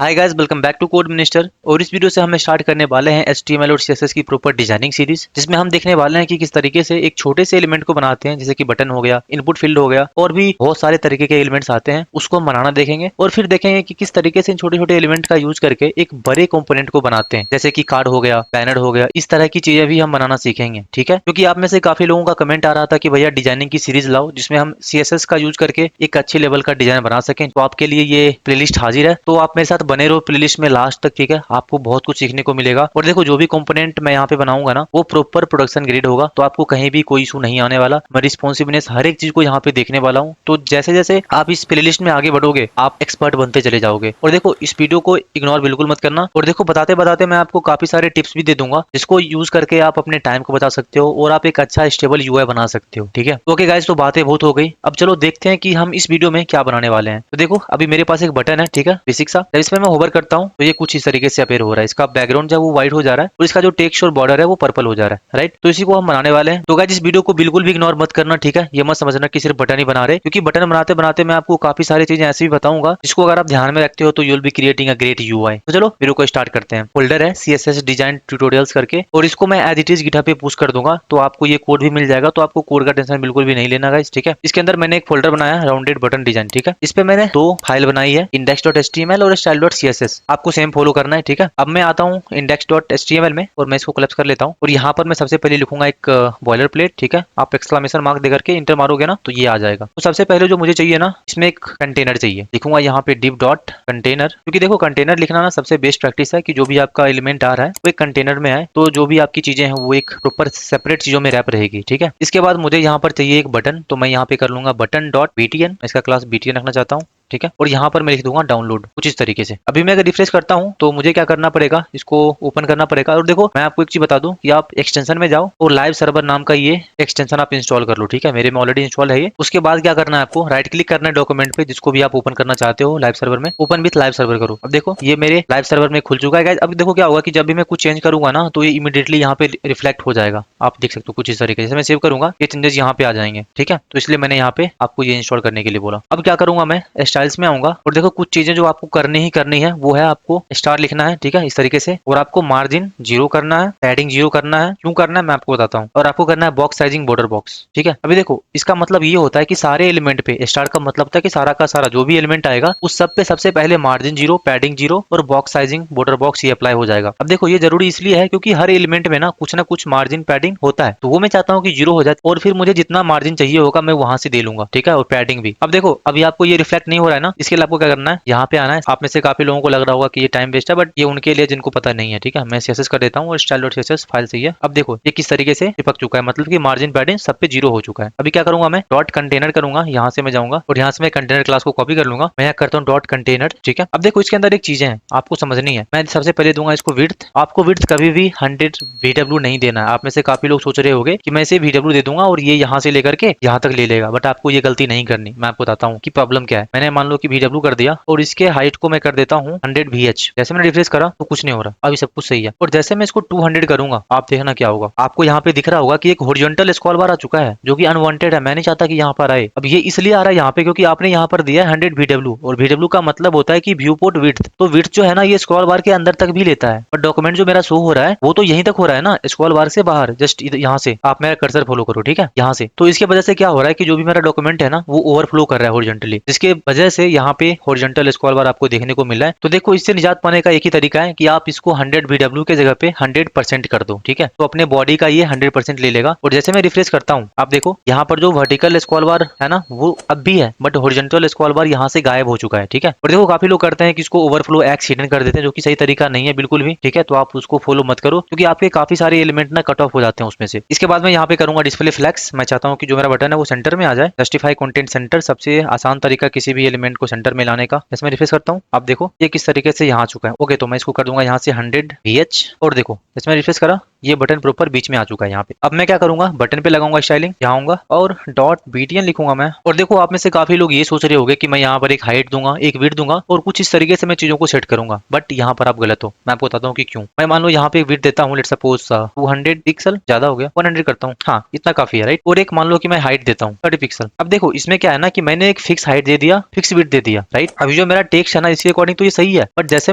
Hi guys, welcome back to code minister. और इस video से हम स्टार्ट करने वाले हैं HTML और CSS की प्रॉपर डिजाइनिंग सीरीज, जिसमें हम देखने वाले हैं कि किस तरीके से एक छोटे से एलिमेंट को बनाते हैं, जैसे कि बटन हो गया, इनपुट फील्ड हो गया, और भी बहुत सारे तरीके के एलिमेंट्स आते हैं। उसको हम बनाना देखेंगे और फिर देखेंगे कि किस तरीके से इन छोटे छोटे एलिमेंट का यूज करके एक बड़े कंपोनेंट को बनाते हैं, जैसे कि कार्ड हो गया, बैनर हो गया। इस तरह की चीजें भी हम बनाना सीखेंगे, ठीक है। क्योंकि आप में से काफी लोगों का कमेंट आ रहा था कि भैया डिजाइनिंग की सीरीज लाओ जिसमें हम CSS का यूज करके एक अच्छे लेवल का डिजाइन बना सकें। तो आपके लिए ये प्लेलिस्ट हाजिर है, तो आप मेरे साथ बने रहो प्लेलिस्ट में लास्ट तक, ठीक है। आपको बहुत कुछ सीखने को मिलेगा। और देखो, जो भी कंपोनेंट मैं यहाँ पे बनाऊंगा ना, वो प्रॉपर प्रोडक्शन ग्रेड होगा, तो आपको कहीं भी कोई इशू नहीं आने वाला। मैं रिस्पॉन्सिवनेस हर एक चीज को यहाँ पे देखने वाला हूँ। तो जैसे जैसे आप इस प्लेलिस्ट में आगे बढ़ोगे, आप एक्सपर्ट बनते चले जाओगे। और देखो, इस वीडियो को इग्नोर बिल्कुल मत करना। और देखो, बताते बताते मैं आपको काफी सारे टिप्स भी दे दूंगा, जिसको यूज करके आप अपने टाइम को बचा सकते हो और आप एक अच्छा स्टेबल UI बना सकते हो, ठीक है। ओके गाइस, तो बातें बहुत हो गई। अब चलो देखते हैं कि हम इस वीडियो में क्या बनाने वाले हैं। तो देखो, अभी मेरे पास एक बटन है, ठीक है, बेसिक सा। जब इसमें मैं होवर करता हूँ तो ये कुछ इस तरीके से अपेयर हो रहा है। इसका बैकग्राउंड जो वो व्हाइट हो जा रहा है और इसका जो टेक्स्ट और बॉर्डर है वो पर्पल हो जा रहा है, राइट। तो इसी को हम बनाने वाले हैं। तो गाइस, इस वीडियो को बिल्कुल भी इग्नोर मत करना, ठीक है। ये मत समझना कि सिर्फ बटन ही बना रहे, क्योंकि बटन बनाते बनाते मैं आपको काफी सारी चीजें ऐसी भी बताऊंगा जिसको अगर आप ध्यान में रखते हो तो you will be creating a great UI। तो चलो वीडियो को स्टार्ट करते हैं। फोल्डर है CSS डिजाइन ट्यूटोरियल्स करके, और इसको मैं एज इट इज गिटहब पे पुश कर दूंगा, तो आपको ये कोड भी मिल जाएगा। तो आपको कोड का टेंशन बिल्कुल भी नहीं लेना गाइस, ठीक है। इसके अंदर मैंने एक फोल्डर बनाया राउंडेड बटन डिजाइन, ठीक है। इस पे मैंने दो फाइल बनाई है, index.html और style.css। आपको सेम फॉलो करना है, ठीक है। अब मैं आता हूँ index.html में और मैं इसको कोलैप्स कर लेता हूँ। और यहाँ पर मैं सबसे पहले लिखूंगा एक बॉयलर प्लेट, ठीक है। आप एक्सक्लेमेशन मार्क दे करके इंटर मारोगे ना, तो ये आ जाएगा। तो सबसे पहले जो मुझे चाहिए ना, इसमें एक कंटेनर चाहिए। लिखूंगा यहाँ पे div डॉट कंटेनर, क्योंकि देखो, कंटेनर लिखना ना सबसे बेस्ट प्रैक्टिस है कि जो भी आपका एलिमेंट आ रहा है वो एक कंटेनर में आए, तो जो भी आपकी चीजें हैं वो एक प्रॉपर सेपरेट चीजों में रैप रहेगी, ठीक है। इसके बाद मुझे यहाँ पर चाहिए एक बटन, तो मैं यहाँ पे कर लूंगा बटन डॉट BTN। इसका क्लास BTN रखना चाहता हूँ, ठीक है। और यहाँ पर मैं लिख दूंगा डाउनलोड, कुछ इस तरीके से। अभी मैं अगर रिफ्रेश करता हूँ तो मुझे क्या करना पड़ेगा, इसको ओपन करना पड़ेगा। और देखो, मैं आपको एक चीज बता दूं कि आप एक्सटेंशन में जाओ और लाइव सर्वर नाम का ये एक्सटेंशन आप इंस्टॉल कर लो, ठीक है। मेरे में ऑलरेडी इंस्टॉल है ये। उसके बाद क्या करना है, आपको राइट क्लिक करना है डॉक्यूमेंट पे, जिसको भी आप ओपन करना चाहते हो लाइव सर्वर में, ओपन विथ लाइव सर्वर करो। अब देखो, ये मेरे लाइव सर्वर में खुल चुका है गाइस। अब देखो क्या होगा कि जब भी मैं कुछ चेंज करूंगा ना, तो ये इमीडिएटली यहाँ पे रिफ्लेक्ट हो जाएगा। आप देख सकते हो कुछ इस तरीके से। मैं सेव करूंगा, ये चेंजेस यहाँ पे आ जाएंगे, ठीक है। तो इसलिए मैंने यहाँ पे आपको ये इंस्टॉल करने के लिए बोला। अब क्या करूंगा, मैं स्टाइल्स में आऊंगा और देखो, कुछ चीजें जो आपको करनी ही करनी है वो है, आपको स्टार लिखना है, ठीक है, इस तरीके से। और आपको मार्जिन 0 करना है, पैडिंग 0 करना है। क्यों करना है मैं आपको बताता हूँ। और आपको करना है बॉक्स साइजिंग बॉर्डर बॉक्स, ठीक है। अभी देखो, इसका मतलब ये होता है कि सारे एलिमेंट पे, स्टार का मतलब था कि सारा का सारा जो भी एलिमेंट आएगा उस सब पे सबसे पहले मार्जिन 0, पैडिंग 0 और बॉक्स साइजिंग बॉर्डर बॉक्स ये अप्लाई हो जाएगा। अब देखो, ये जरूरी इसलिए है क्योंकि हर एलिमेंट में ना कुछ मार्जिन पैडिंग होता है, तो वो मैं चाहता हूँ कि 0 हो जाए, और फिर मुझे जितना मार्जिन चाहिए होगा मैं वहां से दे लूंगा, ठीक है। और पैडिंग भी। अब देखो, अभी आपको ये रिफ्लेक्ट नहीं हो रहा है ना, इसके लिए आपको क्या करना है, यहाँ पे आना है। आप में से काफी लोगों को लग रहा होगा कि ये टाइम वेस्ट है, बट ये उनके लिए जिनको पता नहीं है, ठीक है। मैं CSS कर देता हूँ और style.css फाइल से है। अब देखो, ये किस तरीके से चिपक चुका है, मतलब कि मार्जिन पैडिंग सब पे 0 हो चुका है। अभी क्या करूंगा, मैं डॉट कंटेनर करूंगा। यहाँ से मैं जाऊंगा और यहाँ से मैं कंटेनर क्लास को कॉपी कर लूंगा। मैं यहाँ करता हूँ डॉट कंटेनर, ठीक है। अब देखो, इसके अंदर एक चीजें हैं आपको समझनी है। मैं सबसे पहले दूंगा इसको विड्थ। आपको विड्थ कभी भी 100 VW नहीं देना है। आप में से काफी लोग सोच रहे होंगे कि मैं इसे VW दे दूंगा और ये यहाँ से लेकर के यहाँ तक ले लेगा, बट आपको ये गलती नहीं करनी। मैं आपको बताता हूँ कि प्रॉब्लम क्या है। मैंने मान लो कि VW कर दिया और इसके हाइट को मैं कर देता हूँ 100 VH। जैसे मैंने रिफ्रेश करा तो कुछ नहीं हो रहा, अभी सब कुछ सही है। और जैसे मैं इसको 200 करूंगा, आप देखना क्या होगा। आपको यहाँ पे दिख रहा होगा कि एक हॉरिजॉन्टल स्क्रॉल बार आ चुका है, जो कि अनवांटेड है। मैं नहीं चाहता कि यहाँ पर आए। अब ये इसलिए आ रहा है यहाँ पे क्योंकि आपने यहाँ पर दिया है 100 VW, और VW का मतलब होता है कि व्यू पोर्ट विड्थ। तो विड्थ जो है ना, ये स्क्रॉल बार के अंदर तक भी लेता है, पर डॉक्यूमेंट जो मेरा शो हो रहा है वो तो यहीं तक हो रहा है ना, स्क्रॉल बार से बाहर। जस्ट यहाँ से आप मेरा कर्सर फॉलो करो, ठीक है, यहाँ से। तो इसके वजह से क्या हो रहा है कि जो भी मेरा डॉक्यूमेंट है ना, वो ओवरफ्लो कर रहा है हॉरिजॉन्टली, जिसके वजह से यहाँ पे हॉरिजॉन्टल स्क्रॉल बार आपको देखने को मिल रहा है। तो देखो, इससे निजात पाने का एक ही तरीका है कि आप इसको 100 VW के जगह पे 100% कर दो, ठीक है। तो अपने बॉडी का ये 100% ले लेगा। और जैसे मैं रिफ्रेश करता हूँ, आप देखो यहाँ पर जो वर्टिकल स्क्रॉल बार है ना, वो अब भी है, बट हॉरिजॉन्टल स्क्रॉल बार यहाँ से गायब हो चुका है, ठीक है। और देखो, काफी लोग करते हैं कि इसको ओवरफ्लो एक्स हिडन कर देते हैं, जो कि सही तरीका नहीं है बिल्कुल भी, ठीक है। तो आप उसको फॉलो मत करो, क्योंकि आपके काफी सारे एलिमेंट ना कट ऑफ हो जाते हैं उसमें से। इसके बाद मैं यहाँ पे करूंगा डिस्प्ले फ्लेक्स। मैं चाहता हूँ कि जो मेरा बटन है वो सेंटर में आ जाए। जस्टिफाई कंटेंट सेंटर सबसे आसान तरीका किसी भी एलिमेंट को सेंटर में लाने का। जैसे मैं रिफ्रेश करता हूँ, आप देखो ये किस तरीके से यहाँ आ चुका है। ओके, तो मैं इसको कर दूंगा यहाँ से 100 VH। और देखो, जैसे मैं रिफ्रेश करा ये बटन प्रॉपर बीच में आ चुका है यहाँ पे। अब मैं क्या करूंगा, बटन पे लगाऊंगा स्टाइलिंग, यहाँ आऊंगा और डॉट बीटीएन लिखूंगा मैं। और देखो आप में से काफी लोग ये सोच रहे होंगे कि मैं यहाँ पर एक हाइट दूंगा, एक विड्थ दूंगा और कुछ इस तरीके से मैं चीजों को सेट करूंगा, बट यहाँ पर आप गलत हो। मैं आपको बताता हूँ कि क्यों। मैं मान लो यहाँ पे एक विड्थ देता हूँ, लेट्स सपोज 200 पिक्सल, ज्यादा हो गया, 100 करता हूँ, हाँ इतना काफी है राइट। और एक मान लो कि मैं हाइट देता हूँ 30 पिक्सल। अब देखो इसमें क्या है ना कि मैंने एक फिक्स हाइट दे दिया, फिक्स विड्थ दे दिया राइट। अभी जो मेरा टेक्स्ट है ना इसके अकॉर्डिंग तो ये सही है, बट जैसे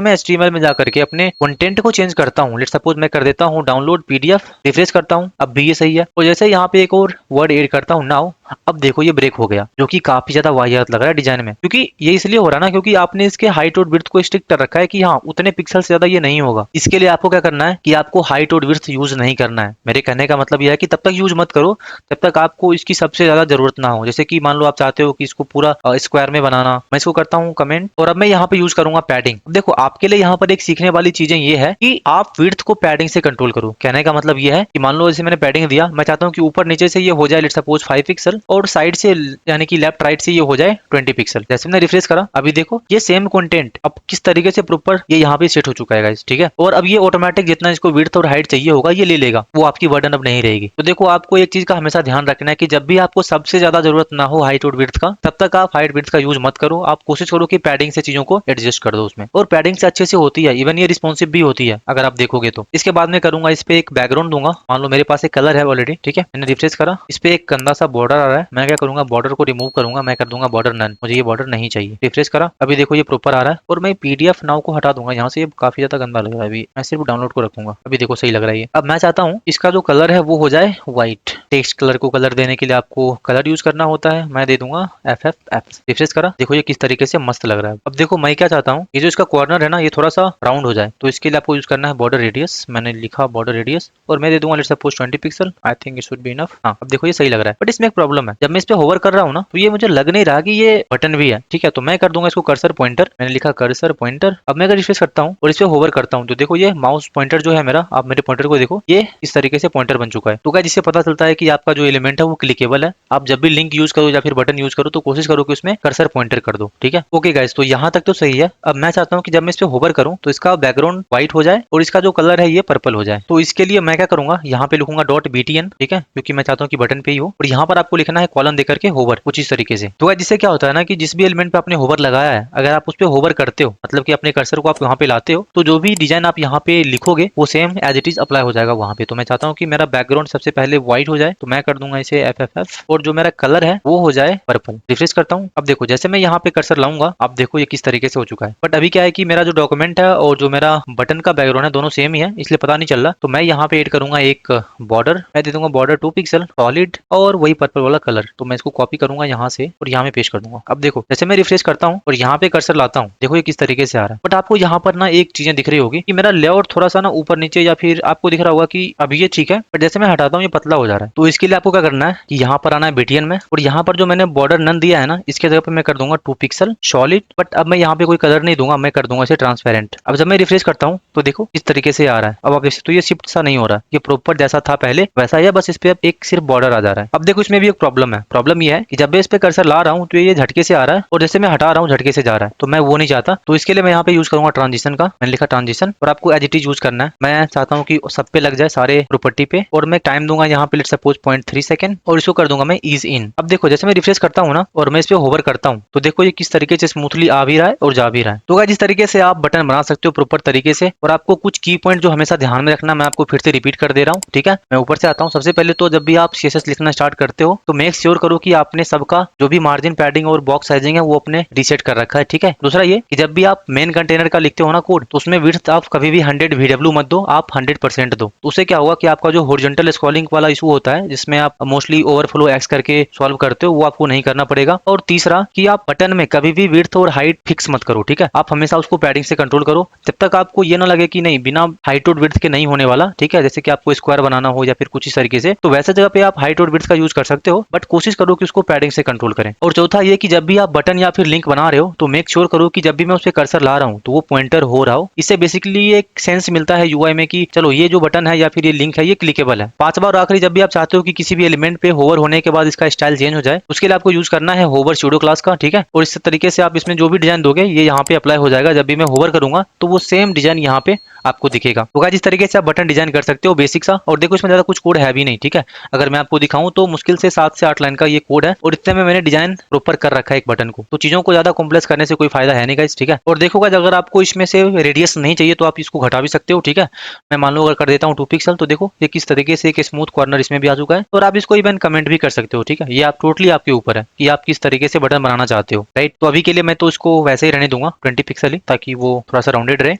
मैं HTML में जाकर के अपने कंटेंट को चेंज करता हूँ, लेट्स सपोज मैं कर देता हूँ डाउनलोड PDF, रिफ्रेश करता हूँ, अब भी ये सही है। और जैसे यहाँ पे एक और वर्ड ऐड करता हूँ नाउ, अब देखो ये ब्रेक हो गया, जो कि काफी ज्यादा वाहियात लग रहा है डिजाइन में। क्योंकि ये इसलिए हो रहा है ना क्योंकि आपने इसके हाइट और विड्थ को स्ट्रिक्ट कर रखा है कि हाँ उतने पिक्सल से ज्यादा ये नहीं होगा। इसके लिए आपको क्या करना है कि आपको हाइट और विड्थ यूज नहीं करना है। मेरे कहने का मतलब यह है कि तब तक यूज मत करो जब तक आपको इसकी सबसे ज्यादा जरूरत ना हो। जैसे कि मान लो आप चाहते हो कि इसको पूरा स्क्वायर में बनाना, मैं इसको करता हूँ कमेंट और अब मैं यहाँ पे यूज करूंगा पैडिंग। देखो आपके लिए यहाँ पर एक सीखने वाली चीजें ये है कि आप विड्थ को पैडिंग से कंट्रोल करो। कहने का मतलब ये है कि मान लो जैसे मैंने पैडिंग दिया, मैं चाहता हूँ कि ऊपर नीचे से ये हो जाए लेट्स सपोज 5 पिक्सल और साइड से यानी कि लेफ्ट राइट से ये हो जाए 20 पिक्सल। जैसे मैंने रिफ्रेश करा, अभी देखो ये सेम कंटेंट अब किस तरीके से प्रॉपर ये यहाँ पे सेट हो चुका है गाइस, ठीक है। और अब ये ऑटोमेटिक जितना इसको विड्थ और हाइट चाहिए होगा ये ले लेगा, वो आपकी बर्डन अब नहीं रहेगी। तो देखो आपको एक चीज का हमेशा ध्यान रखना है कि जब भी आपको सबसे ज्यादा जरूरत ना हो हाइट और विड्थ का, तब तक आप हाइट विड्थ का यूज मत करो। आप कोशिश करो कि पैडिंग से चीजों को एडजस्ट कर दो उसमें, और पैडिंग से अच्छे से होती है, इवन ये रिस्पॉन्सिव भी होती है अगर आप देखोगे तो। इसके बाद में करूंगा इस पे एक बैकग्राउंड दूंगा। मान लो मेरे पास एक कलर है ऑलरेडी, ठीक है, मैंने रिफ्रेश करा, इस पे एक गंदा सा बॉर्डर आ रहा है। मैं क्या करूंगा, बॉर्डर को रिमूव करूंगा, मैं कर दूंगा बॉर्डर नन, मुझे ये बॉर्डर नहीं चाहिए। रिफ्रेश करा, अभी देखो ये प्रॉपर आ रहा है। और मैं PDF नाउ को हटा दूंगा यहाँ से, ये काफी ज्यादा गंदा लग रहा है। अभी मैं सिर्फ डाउनलोड को रखूंगा, अभी देखो सही लग रहा है ये। अब मैं चाहता हूँ इसका जो कलर है वो हो जाए व्हाइट। टेक्स्ट कलर को कलर देने के लिए आपको कलर यूज करना होता है, मैं दे दूंगा FFF। रिफ्रेश करा, देखो ये किस तरीके से मस्त लग रहा है। अब देखो मैं क्या चाहता हूँ, ये जो इसका कॉर्नर है ना ये थोड़ा सा राउंड हो जाए, तो इसके लिए आपको यूज करना है बॉर्डर रेडियस। मैंने लिखा बॉर्डर रेडियस और मैं दे दूंगा let's suppose 20 pixel. I think it should be enough. हाँ अब देखो ये सही लग रहा है, बट इसमें एक प्रॉब्लम है, जब मैं इस पे होवर कर रहा हूँ ना तो ये मुझे लग नहीं रहा कि ये बटन भी है, ठीक है। तो मैं कर दूंगा इसको कर्सर पॉइंटर, मैंने लिखा कर्सर पॉइंटर। अब मैं अगर रिफ्रेश करता हूँ और इस पे होवर करता हूँ तो देखो ये माउस पॉइंटर जो है मेरा, आप मेरे पॉइंटर को देखो ये इस तरीके से पॉइंटर बन चुका है। तो क्या जिससे पता चलता है कि आपका जो एलिमेंट है वो क्लिकेबल है। आप जब भी लिंक यूज करो या फिर बटन यूज करो तो कोशिश करो कि उसमें कर्सर पॉइंटर कर दो, ठीक है। ओके गाइस, तो यहाँ तक तो सही है। अब मैं चाहता हूँ कि जब मैं इस पे होवर करूँ तो इसका बैकग्राउंड व्हाइट हो जाए और इसका जो कलर है ये पर्पल हो जाए। तो इसके लिए मैं क्या करूंगा, यहाँ पे लिखूंगा डॉट BTN, ठीक है, क्योंकि मैं चाहता हूँ कि बटन पे ही हो। और यहाँ पर आपको लिखना है कॉलम देकर के होवर कुछ इस तरीके से। तो जिससे क्या होता है ना कि जिस भी एलिमेंट पे आपने होवर लगाया है, अगर आप उस पे होवर करते हो मतलब कि अपने कर्सर को आप यहाँ पे लाते हो, तो जो भी डिजाइन आप यहाँ पे लिखोगे वो same as it is apply हो जाएगा वहाँ पे। तो मैं चाहता हूँ कि मेरा बैकग्राउंड सबसे पहले व्हाइट हो जाए, तो मैं कर दूंगा इसे FFF और जो मेरा कलर है वो हो जाए पर्पल। रिफ्रेश करता हूँ, अब देखो जैसे मैं यहाँ पे कर्सर लाऊंगा, अब देखो ये किस तरीके से हो चुका है। बट अभी क्या है कि मेरा जो डॉक्यूमेंट है और जो मेरा बटन का बैकग्राउंड है दोनों सेम ही है, इसलिए पता नहीं चल रहा। तो मैं यहाँ पे ऐड करूंगा एक बॉर्डर, मैं दे दूंगा बॉर्डर 2 पिक्सल सॉलिड और वही पर्पल वाला कलर। तो मैं इसको कॉपी करूंगा यहाँ से और यहाँ में पेस्ट कर दूंगा। अब देखो जैसे मैं रिफ्रेश करता हूँ और यहाँ पे कर्सर लाता हूँ, देखो ये किस तरीके से आ रहा है। बट आपको यहाँ पर ना एक चीजें दिख रही होगी कि मेरा लेआउट थोड़ा सा ना ऊपर नीचे, या फिर आपको दिख रहा होगा कि अभी ये ठीक है, बट जैसे मैं हटाता हूँ ये पतला हो जा रहा है। तो इसके लिए आपको क्या करना है कि यहाँ पर आना है BTN में, और यहाँ पर जो मैंने बॉर्डर नन दिया है ना इसके जगह पे मैं कर दूंगा 2 पिक्सल सॉलिड। बट अब मैं यहाँ पे कोई कलर नहीं दूंगा, मैं कर दूंगा इसे ट्रांसपेरेंट। अब जब मैं रिफ्रेश करता हूँ तो देखो इस तरीके से आ रहा है। अब आप तो ये शिफ्ट सा नहीं हो रहा, ये प्रॉपर जैसा था पहले वैसा ही है, बस इस पे अब एक सिर्फ बॉर्डर आ जा रहा है। अब देखो इसमें भी एक प्रॉब्लम है। प्रॉब्लम ये है कि जब मैं इस पे कर्सर ला रहा हूँ तो ये झटके से आ रहा है, और जैसे मैं हटा रहा हूँ झटके से जा रहा है। तो मैं वो नहीं चाहता, तो इसके लिए मैं यहाँ पे यूज करूंगा ट्रांजिशन का। मैंने लिखा ट्रांजिशन और आपको एज इट इज यूज करना है। मैं चाहता हूँ कि सब पे लग जाए सारे प्रॉपर्टी पे, और मैं टाइम दूंगा यहाँ पे लेट्स सपोज 0.3 सेकंड और इसको कर दूंगा मैं ईज इन। अब देखो जैसे मैं रिफ्रेश करता हूँ ना और मैं इस पे होवर करता हूँ तो देखो ये किस तरीके से स्मूथली आ भी रहा है और जा भी रहा है। तो जिस तरीके से आप बटन बना सकते हो प्रॉपर तरीके से। और आपको कुछ की पॉइंट जो हमेशा ध्यान में रखना, मैं आपको फिर से रिपीट कर दे रहा हूँ, ठीक है। मैं ऊपर से आता हूँ। सबसे पहले तो जब भी आप CSS लिखना स्टार्ट करते हो तो मेक श्योर करो कि आपने सबका जो भी मार्जिन पैडिंग और बॉक्स साइजिंग है वो अपने रीसेट कर रखा है, ठीक है। दूसरा ये कि जब भी आप मेन कंटेनर का लिखते हो ना कोड, तो उसमें विड्थ आप कभी भी 100 VW मत दो, आप 100% दो। तो उससे क्या होगा कि आपका जो हॉरिजॉन्टल स्क्रॉलिंग वाला इशू होता है जिसमें आप मोस्टली ओवरफ्लो एक्स करके सॉल्व करते हो, वो आपको नहीं करना पड़ेगा। और तीसरा कि आप बटन में कभी भी विड्थ और हाइट फिक्स मत करो, ठीक है। आप हमेशा उसको पैडिंग से कंट्रोल करो जब तक आपको ये ना लगे कि नहीं बिना हाइट और विड्थ के नहीं होने वाला, ठीक है। जैसे कि आपको स्क्वायर बनाना हो या फिर कुछ इस तरीके से, तो वैसे जगह पे आप हाइट और विड्थ का यूज कर सकते हो। हो, बट कोशिश करो कि उसको पैडिंग से कंट्रोल करें। और चौथा ये कि जब भी आप बटन या फिर लिंक बना रहे हो तो मेक श्योर करो कि जब भी मैं उस पर कर्सर ला रहा हूँ तो वो पॉइंटर हो रहा हो। इससे बेसिकली एक सेंस मिलता है यूआई में कि चलो ये जो बटन है या फिर ये लिंक है ये क्लिकेबल है। पांचवा और आखिरी, जब भी आप चाहते हो कि किसी भी एलिमेंट पे होवर होने के बाद इसका स्टाइल चेंज हो जाए, उसके लिए आपको यूज करना है होवर सूडो क्लास का, ठीक है। और इस तरीके से आप इसमें जो भी डिजाइन दोगे ये यहाँ पे अप्लाई हो जाएगा। जब भी मैं होवर करूंगा तो वो सेम डिजाइन यहाँ पे आपको दिखेगा। तो गाइस इस तरीके से आप बटन डिजाइन कर सकते हो बेसिक सा। और देखो इसमें ज्यादा कुछ कोड है भी नहीं, ठीक है। अगर मैं आपको दिखाऊं तो मुश्किल से 7 से 8 लाइन का ये कोड है और इतने में मैंने डिजाइन प्रॉपर कर रखा है एक बटन को। तो चीजों को ज्यादा कॉम्प्लेक्स करने से कोई फायदा है नहीं गाइस, ठीक है। और देखो गाइस अगर आपको इसमें से रेडियस नहीं चाहिए तो आप इसको घटा भी सकते हो, ठीक है। मैं मान लो अगर कर देता हूँ 2 पिक्सल, तो देखो ये किस तरीके से एक स्मूथ कॉर्नर इसमें भी आ चुका है। और आप इसको इवन कमेंट भी कर सकते हो, ठीक है। ये आप टोटली आपके ऊपर है कि आप किस तरीके से बटन बनाना चाहते हो, राइट। तो अभी के लिए मैं तो इसको वैसे ही रहने दूंगा 20 पिक्सल ही, ताकि वो थोड़ा सा राउंडेड रहे।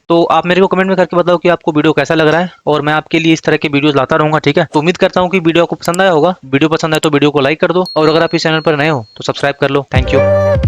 तो आप मेरे को कमेंट में करके बताओ कि आपको वीडियो कैसा लग रहा है और मैं आपके लिए इस तरह के वीडियोस लाता रहूंगा, ठीक है। तो उम्मीद करता हूँ कि वीडियो आपको पसंद आया होगा। वीडियो पसंद आए तो वीडियो को लाइक कर दो और अगर आप इस चैनल पर नए हो तो सब्सक्राइब कर लो। Thank you.